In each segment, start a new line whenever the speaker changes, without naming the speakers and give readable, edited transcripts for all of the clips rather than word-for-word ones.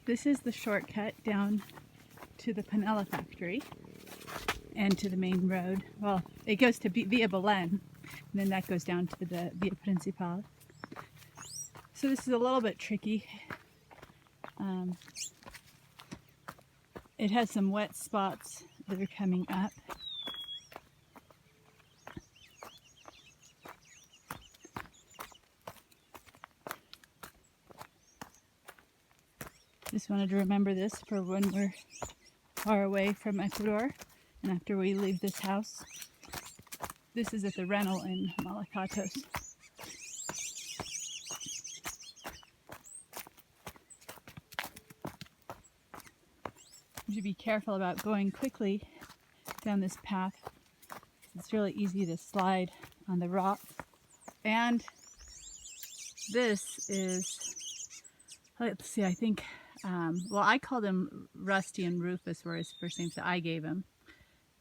This is the shortcut down to the Panela factory and to the main road. Well, it goes to Vía Belén, and then that goes down to the Vía Principal. So this is a little bit tricky. It has some wet spots that are coming up. Just wanted to remember this for when we're far away from Ecuador and after we leave this house. This is at the rental in Malacatos. You should be careful about going quickly down this path. It's really easy to slide on the rock. And this is, let's see, I think, well, I called him Rusty and Rufus were his first names that I gave him.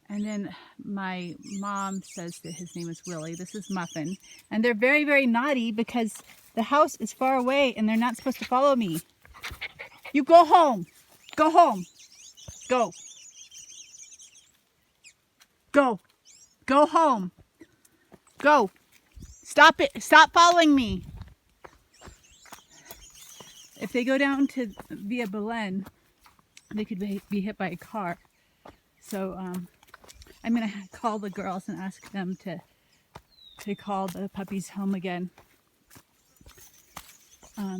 And then my mom says that his name is Willie. This is Muffin. And they're very, very naughty because the house is far away and they're not supposed to follow me. You go home. Go home. Go. Go. Go home. Go. Stop it. Stop following me. If they go down to Vía Belén, they could be hit by a car. So I'm going to call the girls and ask them to call the puppies home again.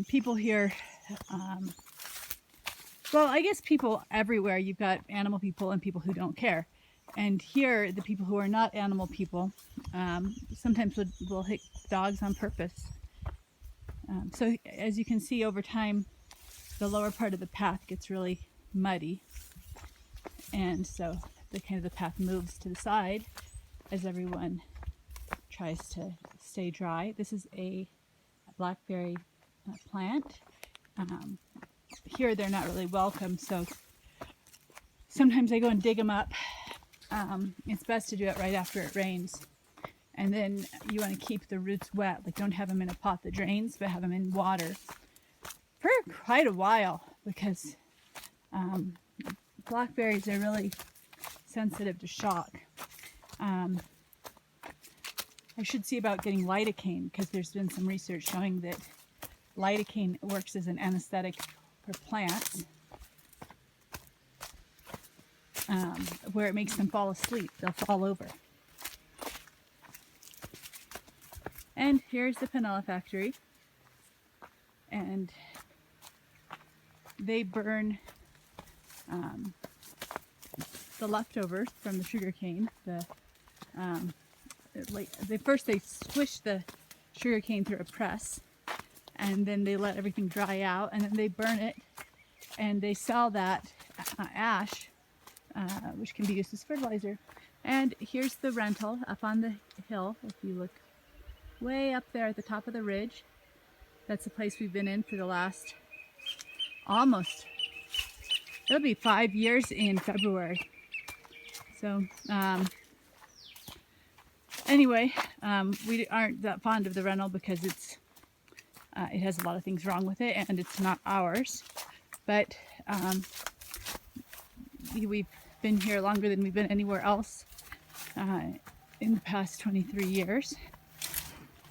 People here, well, I guess people everywhere. You've got animal people and people who don't care. And here, the people who are not animal people sometimes will hit dogs on purpose. So as you can see over time, the lower part of the path gets really muddy. And so the path moves to the side as everyone tries to stay dry. This is a blackberry plant. Here they're not really welcome, so sometimes I go and dig them up. It's best to do it right after it rains. And then you want to keep the roots wet. Like, don't have them in a pot that drains, but have them in water for quite a while because blackberries are really sensitive to shock. I should see about getting lidocaine because there's been some research showing that lidocaine works as an anesthetic for plants, where it makes them fall asleep. They'll fall over. And here's the Panela factory, and they burn the leftovers from the sugar cane. First they squish the sugar cane through a press, and then they let everything dry out, and then they burn it, and they sell that ash, which can be used as fertilizer. And here's the rental up on the hill. If you look way up there at the top of the ridge, that's the place we've been in for the last it'll be 5 years in February. So anyway, we aren't that fond of the rental because it has a lot of things wrong with it and it's not ours. But we've been here longer than we've been anywhere else in the past 23 years.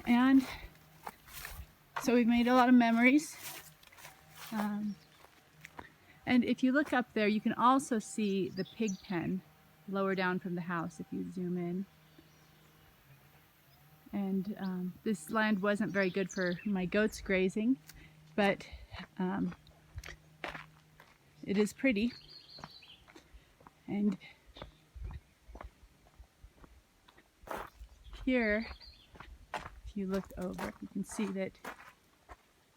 And so we've made a lot of memories. And if you look up there, you can also see the pig pen lower down from the house if you zoom in. And this land wasn't very good for my goats grazing, but it is pretty. And here, if you look over, you can see that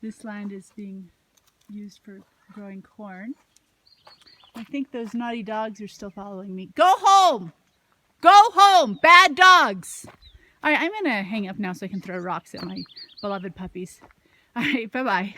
this land is being used for growing corn. I think those naughty dogs are still following me. Go home! Go home! Bad dogs! All right, I'm going to hang up now so I can throw rocks at my beloved puppies. All right, bye-bye.